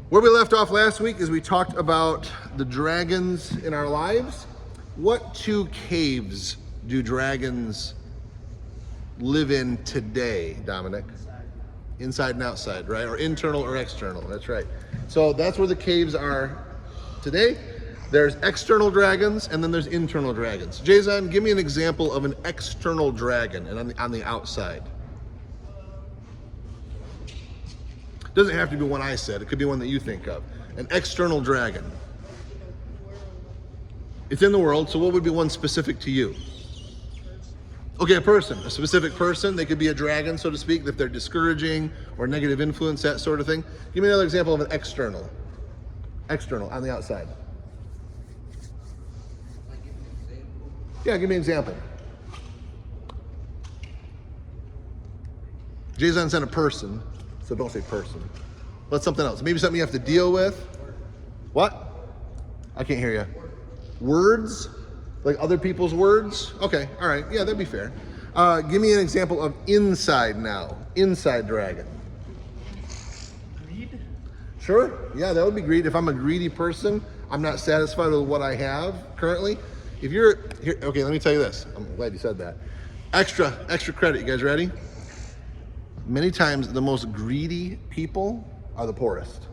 Where we left off last week is we talked about the dragons in our lives. What two caves do dragons live in today, Dominic? Inside and outside, right? Or internal or external, that's right. So that's where the caves are today. There's external dragons and then there's internal dragons. Jason, give me an example of an external dragon and on the outside. Doesn't have to be one I said, it could be one that you think of. An external dragon. It's in the world, so what would be one specific to you? Okay, a specific person. They could be a dragon, so to speak, if they're discouraging or negative influence, that sort of thing. Give me another example of an external. External, on the outside. Yeah, give me an example. Jason said a person, so don't say person. What's something else? Maybe something you have to deal with. What? I can't hear you. Words? Like other people's words? Okay, all right. Yeah, that'd be fair. Give me an example of inside now. Inside dragon. Greed? Sure. Yeah, that would be greed. If I'm a greedy person, I'm not satisfied with what I have currently. If you're here, okay, let me tell you this. I'm glad you said that. Extra credit. You guys ready? Many times the most greedy people are the poorest.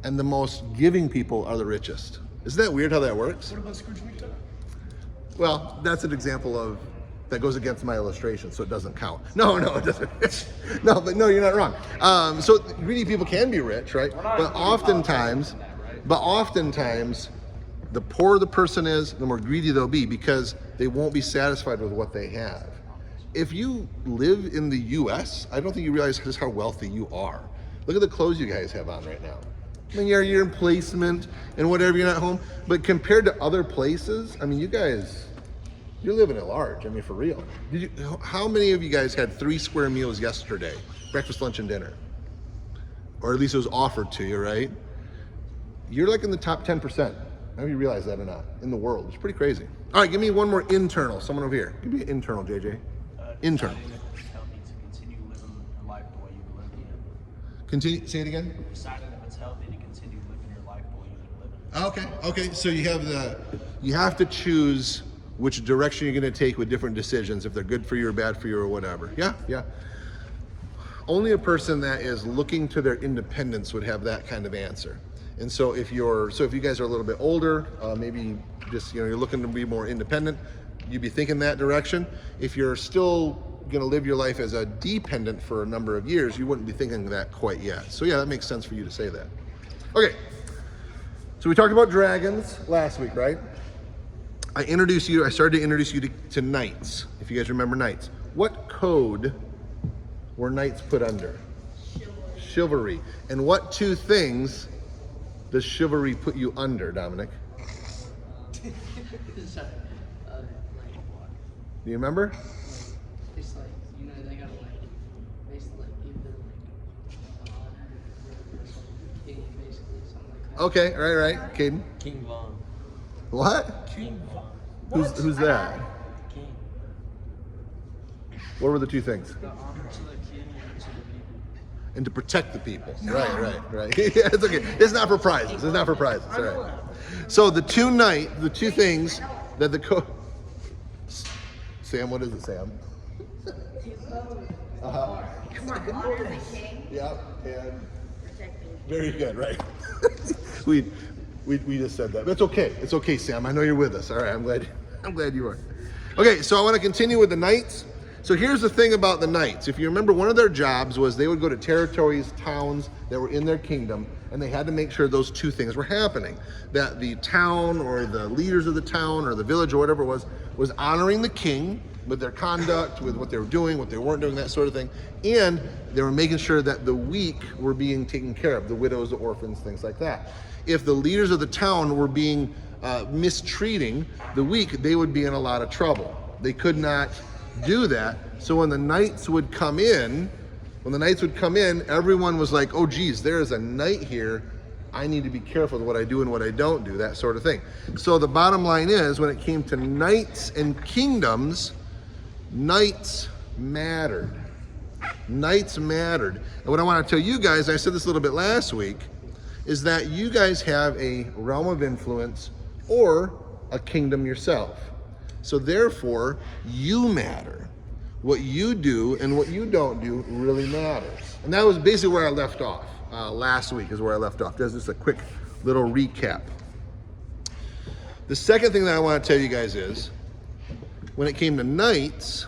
And the most giving people are the richest. Isn't that weird how that works? What about Scrooge McDuck? Well, that's an example of that goes against my illustration, so it doesn't count. No, it doesn't. No, you're not wrong. So greedy people can be rich, right? But oftentimes, the poorer the person is, the more greedy they'll be because they won't be satisfied with what they have. If you live in the U.S., I don't think you realize just how wealthy you are. Look at the clothes you guys have on right now. I mean, you're in placement and whatever, you're not home. But compared to other places, I mean, you're living at large. I mean, for real. How many of you guys had 3 square meals yesterday? Breakfast, lunch, and dinner. Or at least it was offered to you, right? You're like in the top 10%. I don't know if you realize that or not. In the world. It's pretty crazy. All right, give me one more internal. Someone over here. Give me an internal, JJ. Internal. Healthy to continue living your life the way you live it. Continue, say it again. Deciding if it's healthy to continue living your life the way you live it. Okay. So you have to choose which direction you're going to take with different decisions, if they're good for you or bad for you or whatever. Yeah. Only a person that is looking to their independence would have that kind of answer. And so if you guys are a little bit older, maybe just you're looking to be more independent, you'd be thinking that direction. If you're still going to live your life as a dependent for a number of years, you wouldn't be thinking that quite yet. So yeah, that makes sense for you to say that. Okay, so we talked about dragons last week, right? I started to introduce you to knights, if you guys remember knights. What code were knights put under? Chivalry. And what 2 things does chivalry put you under, Dominic? Do you remember? It's like, they gotta basically give them honor for king, basically, something like that. Okay, right, Caden. King Von. What? King Von. Who's that? King. What were the 2 things? The honor to the king and to the people. And to protect the people. Right. Yeah, it's okay. It's not for prizes. All right. So the 2 things that the Sam, what is it, Sam? Come on, honor the king. Yeah, and Protect the very good, right? we just said that. But it's okay. It's okay, Sam. I know you're with us. All right, I'm glad you are. Okay, so I want to continue with the knights. So here's the thing about the knights. If you remember, one of their jobs was they would go to territories, towns that were in their kingdom, and they had to make sure those 2 things were happening. That the town or the leaders of the town or the village or whatever it was honoring the king with their conduct, with what they were doing, what they weren't doing, that sort of thing. And they were making sure that the weak were being taken care of, the widows, the orphans, things like that. If the leaders of the town were being mistreating the weak, they would be in a lot of trouble. They could not do that. So when the knights would come in, everyone was like, oh geez, there is a knight here. I need to be careful with what I do and what I don't do, that sort of thing. So the bottom line is, when it came to knights and kingdoms, knights mattered. Nights mattered. And what I want to tell you guys, I said this a little bit last week, is that you guys have a realm of influence or a kingdom yourself. So therefore, you matter. What you do and what you don't do really matters. And that was basically where I left off. Last week is where I left off. That's just a quick little recap. The second thing that I want to tell you guys is, when it came to knights,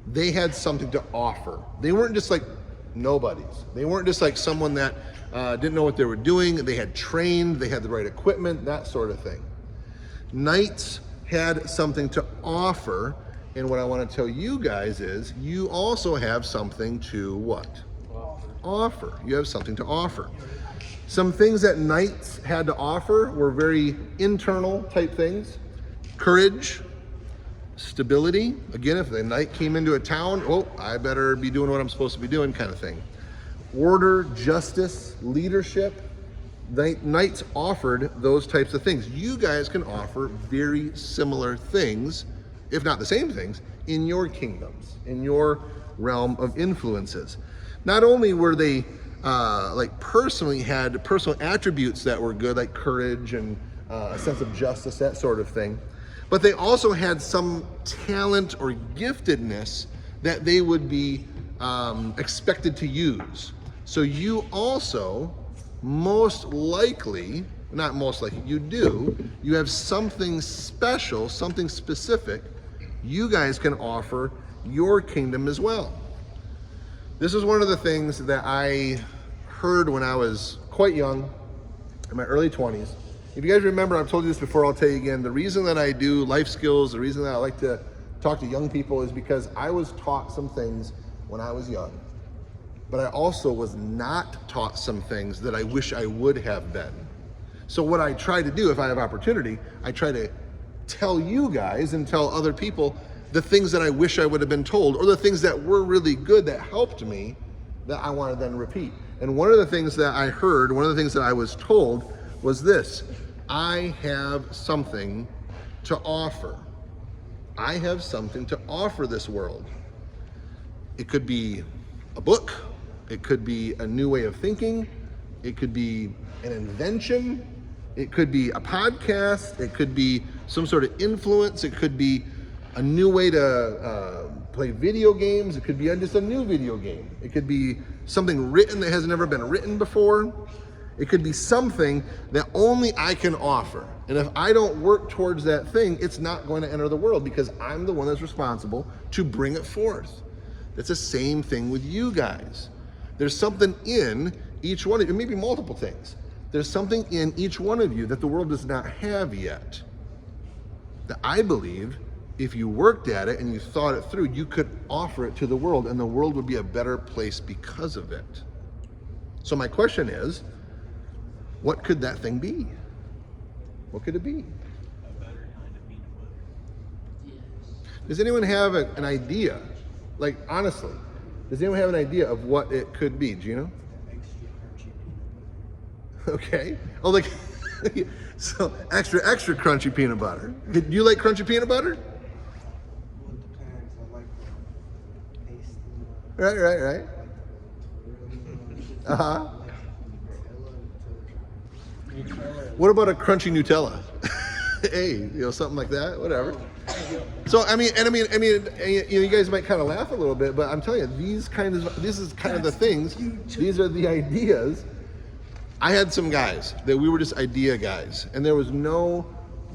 they had something to offer. They weren't just like nobodies. They weren't just like someone that didn't know what they were doing. They had trained, they had the right equipment, that sort of thing. Knights had something to offer, and what I want to tell you guys is, you also have something to what? Offer. You have something to offer. Some things that knights had to offer were very internal type things. Courage, stability. Again, if the knight came into a town, oh, I better be doing what I'm supposed to be doing kind of thing. Order, justice, leadership. Knights offered those types of things. You guys can offer very similar things, if not the same things, in your kingdoms, in your realm of influences. Not only were they personally had personal attributes that were good, like courage and a sense of justice, that sort of thing, but they also had some talent or giftedness that they would be expected to use. So you also, most likely, not most likely, you have something special, something specific you guys can offer your kingdom as well. This is one of the things that I heard when I was quite young, in my early 20s. If you guys remember, I've told you this before, I'll tell you again, the reason that I do life skills, the reason that I like to talk to young people is because I was taught some things when I was young, but I also was not taught some things that I wish I would have been. So what I try to do, if I have opportunity, I try to tell you guys and tell other people the things that I wish I would have been told, or the things that were really good that helped me that I want to then repeat. And one of the things that I heard, one of the things that I was told was this: I have something to offer. I have something to offer this world. It could be a book, it could be a new way of thinking, it could be an invention, it could be a podcast, it could be some sort of influence, it could be a new way to play video games, it could be just a new video game, it could be something written that has never been written before, it could be something that only I can offer. And if I don't work towards that thing, it's not going to enter the world because I'm the one that's responsible to bring it forth. That's the same thing with you guys. There's something in each one of you, maybe multiple things. There's something in each one of you that the world does not have yet, that I believe if you worked at it and you thought it through, you could offer it to the world and the world would be a better place because of it. So my question is, what could that thing be? What could it be? A better kind of peanut butter. Yes. Does anyone have an idea? Like, honestly, does anyone have an idea of what it could be? Do you know? Extra crunchy peanut butter. Okay. Oh, like, so extra crunchy peanut butter. Do you like crunchy peanut butter? Well, it depends. I like the taste. Right. Uh-huh. What about a crunchy Nutella? Hey, something like that, whatever. So you guys might kind of laugh a little bit, but I'm telling you, this is kind of the things. These are the ideas. I had some guys that we were just idea guys, and there was no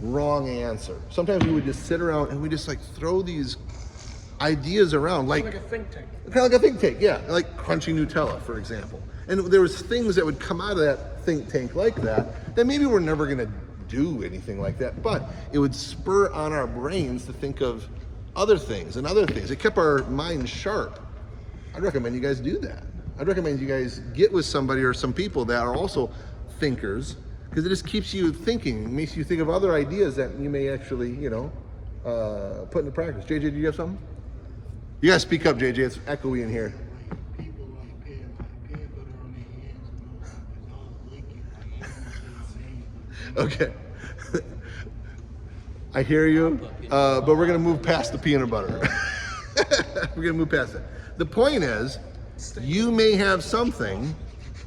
wrong answer. Sometimes we would just sit around and we just like throw these ideas around, like a think tank. Kind of like a think tank, yeah, like crunchy Nutella, for example. And there was things that would come out of that think tank like that maybe we're never going to do anything like that, but it would spur on our brains to think of other things and other things. It kept our minds sharp. I'd recommend you guys do that. I'd recommend you guys get with somebody or some people that are also thinkers, because it just keeps you thinking. It makes you think of other ideas that you may actually, put into practice. JJ, do you have something? You gotta speak up, JJ. It's echoey in here. People like peanut butter on their hands and it's all liquid. Okay. I hear you, but we're gonna move past the peanut butter. We're gonna move past it. The point is, you may have something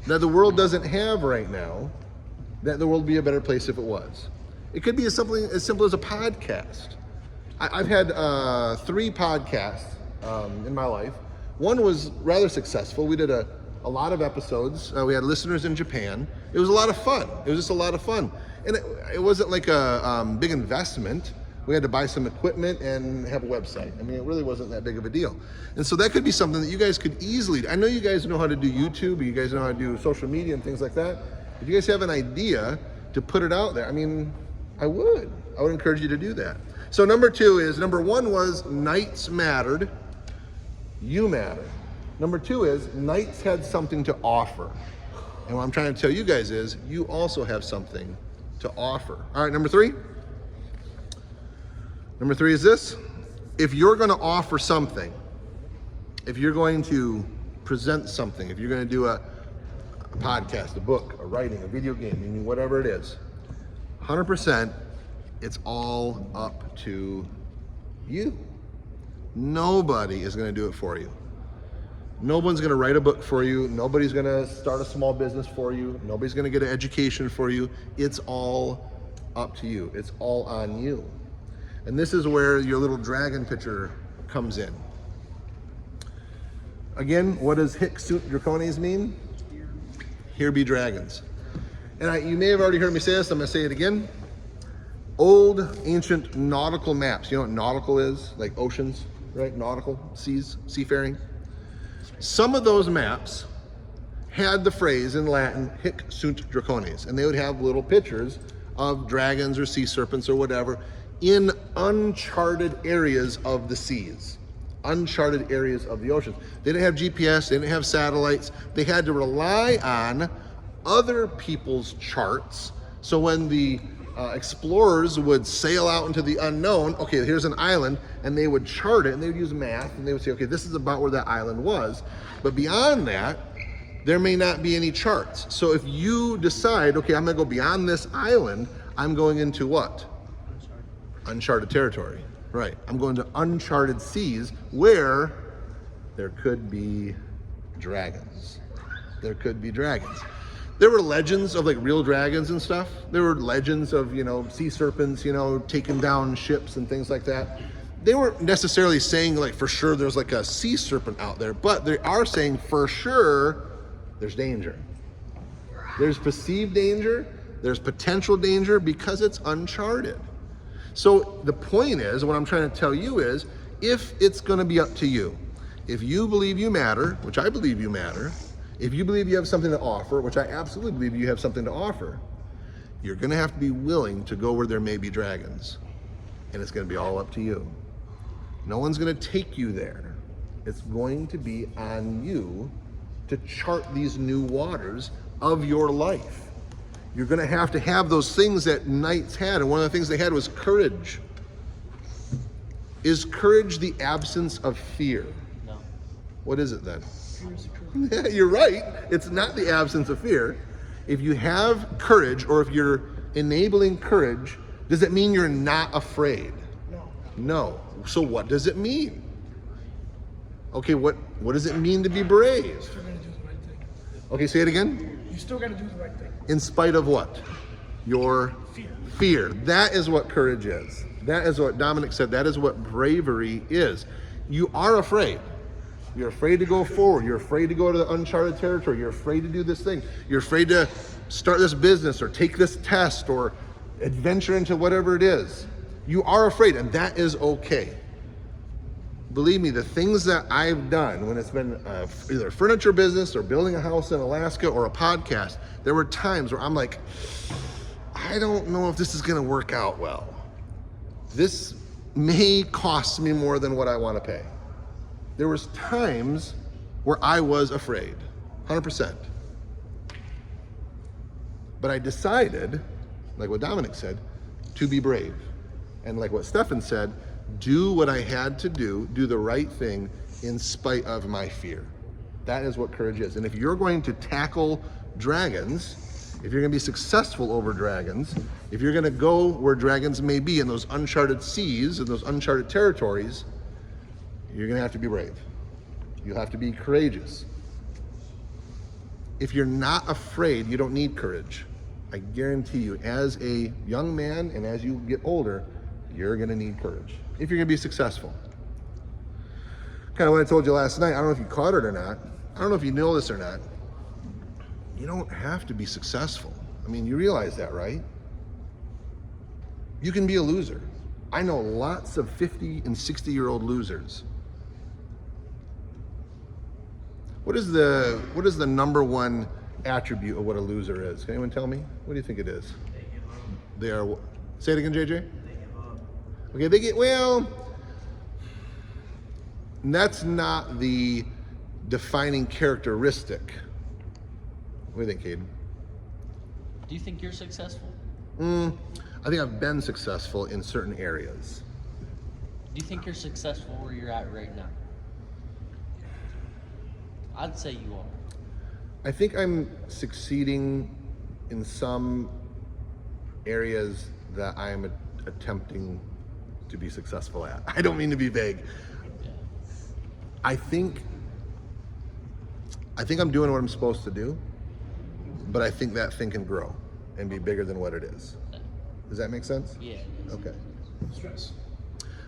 that the world doesn't have right now, that the world would be a better place if it was. It could be something as simple as a podcast. I've had 3 podcasts in my life. One was rather successful. We did a lot of episodes. We had listeners in Japan. It was a lot of fun. It was just a lot of fun. And it wasn't like a big investment. We had to buy some equipment and have a website. I mean, it really wasn't that big of a deal. And so that could be something that you guys could easily, I know you guys know how to do YouTube, you guys know how to do social media and things like that. If you guys have an idea to put it out there, I mean, I would encourage you to do that. So number 1 was Knights mattered, you matter. Number 2 is Knights had something to offer. And what I'm trying to tell you guys is you also have something to offer. All right, number 3. Number 3 is this. If you're going to offer something, if you're going to present something, if you're going to do a podcast, a book, a writing, a video game, I mean, whatever it is, 100%, it's all up to you. Nobody is going to do it for you. No one's going to write a book for you. Nobody's going to start a small business for you. Nobody's going to get an education for you. It's all up to you. It's all on you. And this is where your little dragon picture comes in. Again, what does Hic sunt dracones mean? Here be dragons. And you may have already heard me say this, I'm going to say it again. Old ancient nautical maps. You know what nautical is? Like oceans, right? Nautical, seas, seafaring. Some of those maps had the phrase in Latin, Hic sunt dracones, and they would have little pictures of dragons or sea serpents or whatever in uncharted areas of the seas, uncharted areas of the oceans. They didn't have GPS, they didn't have satellites. They had to rely on other people's charts. So when the explorers would sail out into the unknown, okay, here's an island, and they would chart it, and they would use math, and they would say, okay, this is about where that island was. But beyond that, there may not be any charts. So if you decide, okay, I'm gonna go beyond this island, I'm going into what? Uncharted territory. Right, I'm going to uncharted seas where there could be dragons. There could be dragons. There were legends of like real dragons and stuff. There were legends of, sea serpents, taking down ships and things like that. They weren't necessarily saying like for sure there's like a sea serpent out there, but they are saying for sure there's danger. There's perceived danger, there's potential danger because it's uncharted. So the point is, what I'm trying to tell you is, if it's going to be up to you, if you believe you matter, which I believe you matter, if you believe you have something to offer, which I absolutely believe you have something to offer, you're going to have to be willing to go where there may be dragons. And it's going to be all up to you. No one's going to take you there. It's going to be on you to chart these new waters of your life. You're going to have those things that knights had, and one of the things they had was courage. Is courage the absence of fear? No. What is it then? Yeah, you're right. It's not the absence of fear. If you have courage, or if you're enabling courage, does it mean you're not afraid? No. No. So what does it mean? Okay, what does it mean to be brave? Still gotta do the right thing. Okay, say it again. You still gotta do the right thing. In spite of what? Your fear. That is what courage is. That is what Dominic said. That is what bravery is. You are afraid. You're afraid to go forward. You're afraid to go to the uncharted territory. You're afraid to do this thing. You're afraid to start this business or take this test or adventure into whatever it is. You are afraid, and that is okay. Believe me, the things that I've done when it's been either a furniture business or building a house in Alaska or a podcast, there were times where I'm like, I don't know if this is going to work out well. This may cost me more than what I want to pay. There was times where I was afraid, 100%. But I decided, like what Dominic said, to be brave. And like what Stefan said, do what I had to do the right thing in spite of my fear. That is what courage is. And if you're going to tackle dragons, if you're going to be successful over dragons, if you're going to go where dragons may be in those uncharted seas, in those uncharted territories, you're going to have to be brave. You'll have to be courageous. If you're not afraid, you don't need courage. I guarantee you, as a young man and as you get older, you're gonna need courage if you're gonna be successful. Kind of what I told you last night, I don't know if you caught it or not. I don't know if you know this or not. You don't have to be successful. I mean, you realize that, right? You can be a loser. I know lots of 50 and 60-year-old losers. What is the number one attribute of what a loser is? Can anyone tell me? What do you think it is? They give up. They are, say it again, JJ? They give up. Okay, they get, well, that's not the defining characteristic. What do you think, Caden? Do you think you're successful? I think I've been successful in certain areas. Do you think you're successful where you're at right now? I'd say you are. I think I'm succeeding in some areas that I'm attempting to be successful at. I don't mean to be vague. Yeah. I think I'm doing what I'm supposed to do, but I think that thing can grow and be bigger than what it is. Does that make sense? Yeah. Okay. Stress.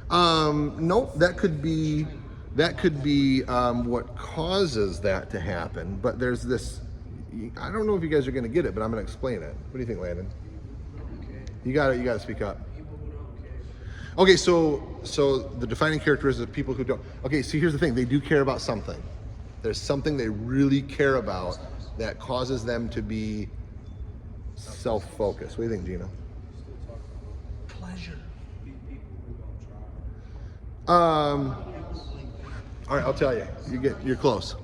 No, that could be what causes that to happen. But there's this. I don't know if you guys are going to get it, but I'm going to explain it. What do you think, Landon? You got it. You got to speak up. Okay, so the defining characteristics of people who don't. Okay, so here's the thing: they do care about something. There's something they really care about that causes them to be self-focused. What do you think, Gino? Pleasure. All right, I'll tell you. You're close.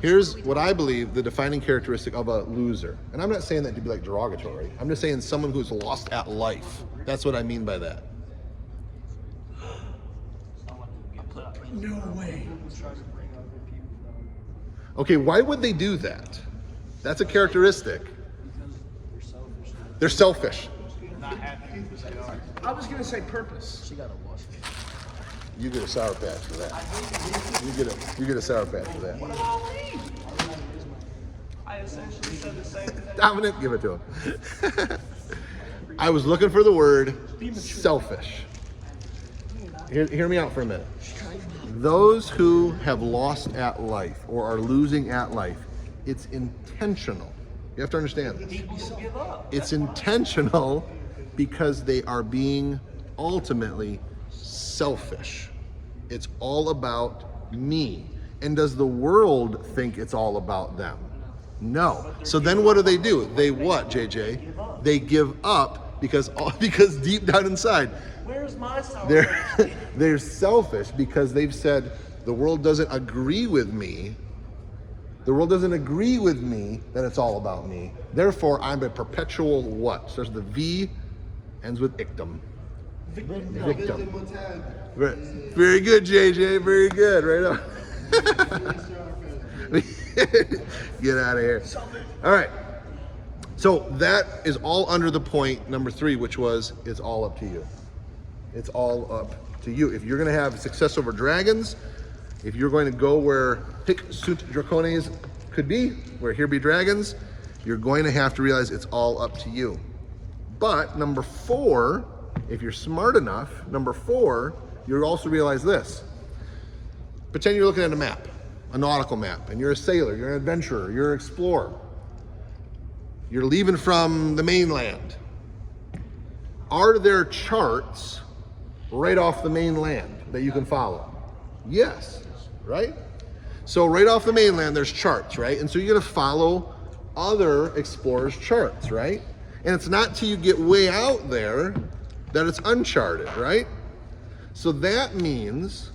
Here's what I believe the defining characteristic of a loser. And I'm not saying that to be like derogatory. I'm just saying someone who's lost at life. That's what I mean by that. Someone who gives up. No way. Okay, why would they do that? That's a characteristic. They're selfish. Not happy because they are. I was gonna say purpose. She got a wash. You get a sour patch for that. You get a sour patch for that. I essentially said the same thing. Dominic, give it to him. I was looking for the word selfish. Hear me out for a minute. Those who have lost at life or are losing at life, it's intentional. You have to understand this. People who give up. It's intentional because they are being ultimately selfish. It's all about me. And does the world think it's all about them? No. So then what do? They what, JJ? They give up because deep down inside, Where's my sour they're selfish because they've said the world doesn't agree with me. The world doesn't agree with me that it's all about me. Therefore, I'm a perpetual what? Starts with a V, ends with ictum. Victim. Very good, JJ. Very good. Right on. Get out of here. All right. So that is all under the point number 3, which was it's all up to you. It's all up to you. If you're going to have success over dragons, if you're going to go where Hic sunt dracones could be, where here be dragons, you're going to have to realize it's all up to you. But number 4, if you're smart enough, number 4, you'll also realize this. Pretend you're looking at a map, a nautical map, and you're a sailor, you're an adventurer, you're an explorer. You're leaving from the mainland. Are there charts right off the mainland that you can follow? Yes, right? So right off the mainland, there's charts, right? And so you're gonna follow other explorers' charts, right? And it's not till you get way out there that it's uncharted, right? So that means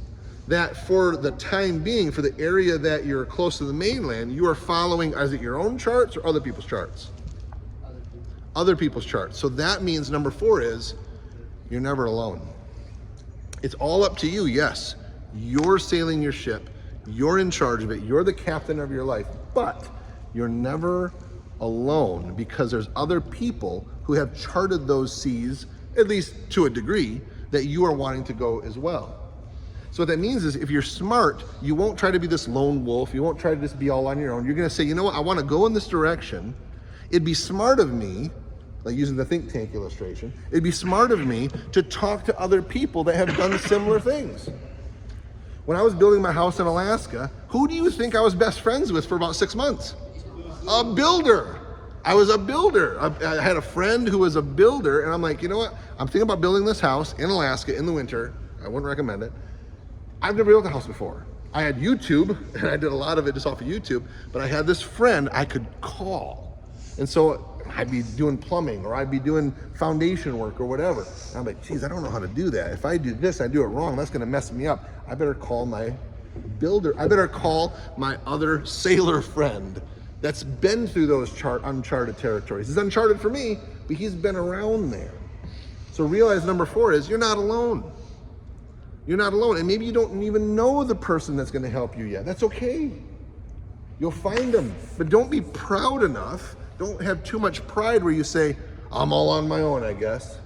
that for the time being, for the area that you're close to the mainland, you are following, is it your own charts or other people's charts? Other people's charts. So that means number 4 is you're never alone. It's all up to you, yes. You're sailing your ship, you're in charge of it, you're the captain of your life, but you're never alone because there's other people who have charted those seas, at least to a degree, that you are wanting to go as well. So what that means is if you're smart, you won't try to be this lone wolf. You won't try to just be all on your own. You're going to say, you know what, I want to go in this direction. It'd be smart of me, like using the think tank illustration, it'd be smart of me to talk to other people that have done similar things. When I was building my house in Alaska, who do you think I was best friends with for about 6 months? A builder. I was a builder. I had a friend who was a builder, and I'm like, you know what? I'm thinking about building this house in Alaska in the winter. I wouldn't recommend it. I've never built a house before. I had YouTube, and I did a lot of it just off of YouTube, but I had this friend I could call. And so I'd be doing plumbing, or I'd be doing foundation work or whatever. And I'm like, geez, I don't know how to do that. If I do this, I do it wrong, that's gonna mess me up. I better call my builder. I better call my other sailor friend that's been through those uncharted territories. It's uncharted for me, but he's been around there. So realize number 4 is you're not alone. You're not alone. And maybe you don't even know the person that's gonna help you yet. That's okay. You'll find them, but don't be proud enough. Don't have too much pride where you say, I'm all on my own, I guess.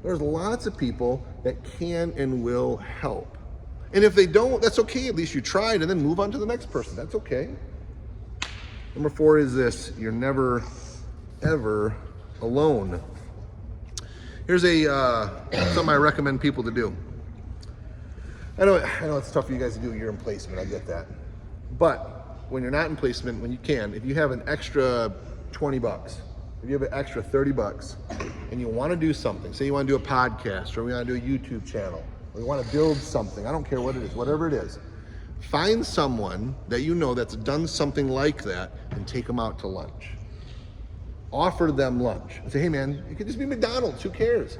There's lots of people that can and will help. And if they don't, that's okay. At least you tried, and then move on to the next person. That's okay. Number 4 is this: you're never, ever alone. Here's something I recommend people to do. I know it's tough for you guys to do. You're in placement, I get that. But when you're not in placement, when you can, if you have an extra $20, if you have an extra $30, and you want to do something, say you want to do a podcast, or we want to do a YouTube channel, or you want to build something, I don't care what it is, whatever it is, find someone that you know that's done something like that and take them out to lunch. Offer them lunch and say, hey man, it could just be McDonald's, who cares?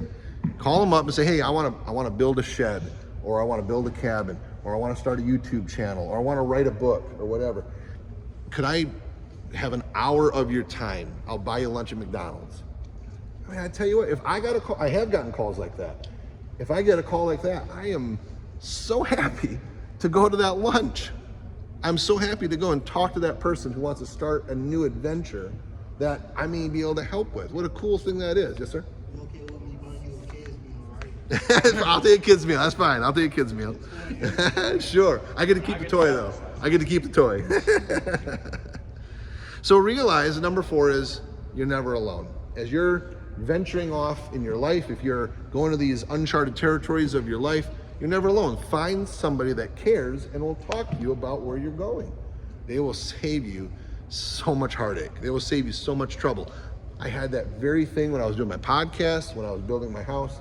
Call them up and say, hey, I want to build a shed, or I want to build a cabin, or I want to start a YouTube channel, or I want to write a book, or whatever. Could I have an hour of your time? I'll buy you lunch at McDonald's. I mean, I tell you what, if I got a call, I have gotten calls like that. If I get a call like that, I am so happy to go to that lunch. I'm so happy to go and talk to that person who wants to start a new adventure that I may be able to help with. What a cool thing that is. Yes, sir? You okay with me buying you a kid's meal, right? I'll take a kid's meal. That's fine. I'll take a kid's meal. Sure. I get to keep the toy, though. I get to keep the toy. So realize number 4 is you're never alone. As you're venturing off in your life, if you're going to these uncharted territories of your life, you're never alone. Find somebody that cares and will talk to you about where you're going. They will save you so much heartache. They will save you so much trouble. I had that very thing when I was doing my podcast, when I was building my house,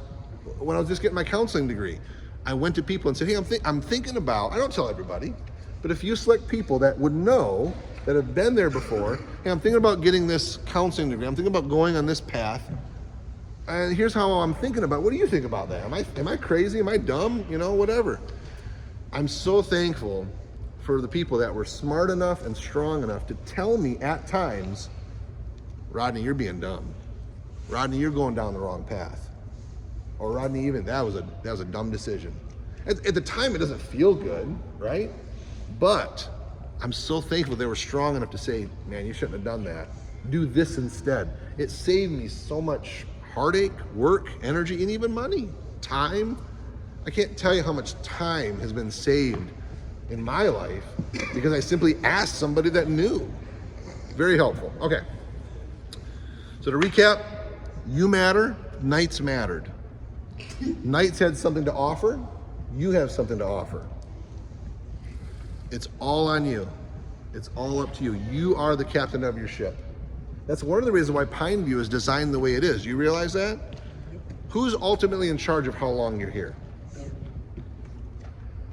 when I was just getting my counseling degree. I went to people and said, hey, I'm thinking about, I don't tell everybody, but a few select people that would know, that have been there before, hey, I'm thinking about getting this counseling degree. I'm thinking about going on this path. And here's how I'm thinking about it. What do you think about that? Am I crazy? Am I dumb? You know, whatever. I'm so thankful for the people that were smart enough and strong enough to tell me at times, Rodney, you're being dumb. Rodney, you're going down the wrong path. Or Rodney, even that was a dumb decision. At the time, it doesn't feel good, right? But I'm so thankful they were strong enough to say, man, you shouldn't have done that. Do this instead. It saved me so much heartache, work, energy, and even money, time. I can't tell you how much time has been saved in my life because I simply asked somebody that knew. Very helpful. Okay. So to recap, you matter, Knights mattered. Knights had something to offer, you have something to offer. It's all on you. It's all up to you. You are the captain of your ship. That's one of the reasons why Pineview is designed the way it is. You realize that? Who's ultimately in charge of how long you're here?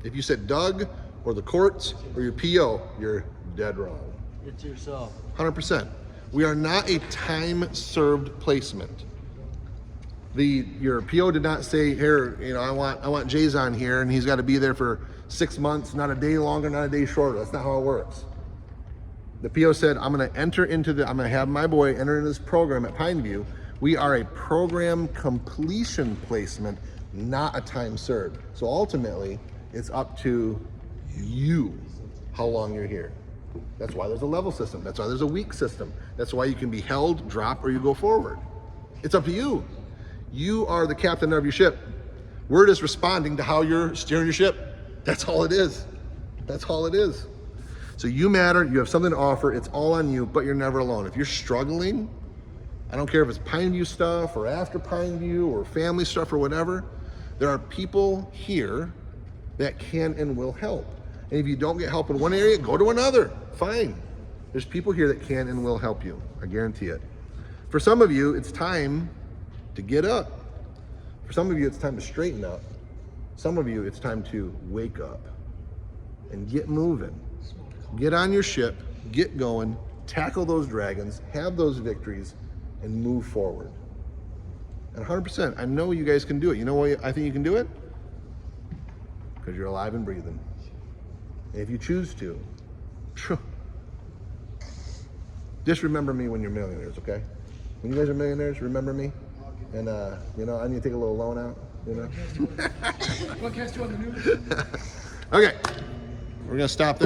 If you said Doug or the courts or your PO, you're dead wrong. It's yourself. 100%. We are not a time-served placement. Your PO did not say, here, you know, I want Jason here, and he's got to be there for 6 months, not a day longer, not a day shorter. That's not how it works. The PO said, I'm going to have my boy enter into this program at Pineview. We are a program completion placement, not a time served. So ultimately, it's up to you how long you're here. That's why there's a level system. That's why there's a week system. That's why you can be held, drop, or you go forward. It's up to you. You are the captain of your ship. We're just responding to how you're steering your ship. That's all it is. That's all it is. So you matter, you have something to offer, it's all on you, but you're never alone. If you're struggling, I don't care if it's Pineview stuff or after Pineview or family stuff or whatever, there are people here that can and will help. And if you don't get help in one area, go to another. Fine. There's people here that can and will help you. I guarantee it. For some of you, it's time to get up. For some of you, it's time to straighten up. Some of you, it's time to wake up and get moving. Get on your ship, get going, tackle those dragons, have those victories, and move forward. And 100%, I know you guys can do it. You know why I think you can do it? Because you're alive and breathing. And if you choose to, just remember me when you're millionaires, okay? When you guys are millionaires, remember me. And, you know, I need to take a little loan out, you know? Podcast you on the news. Okay, we're going to stop there.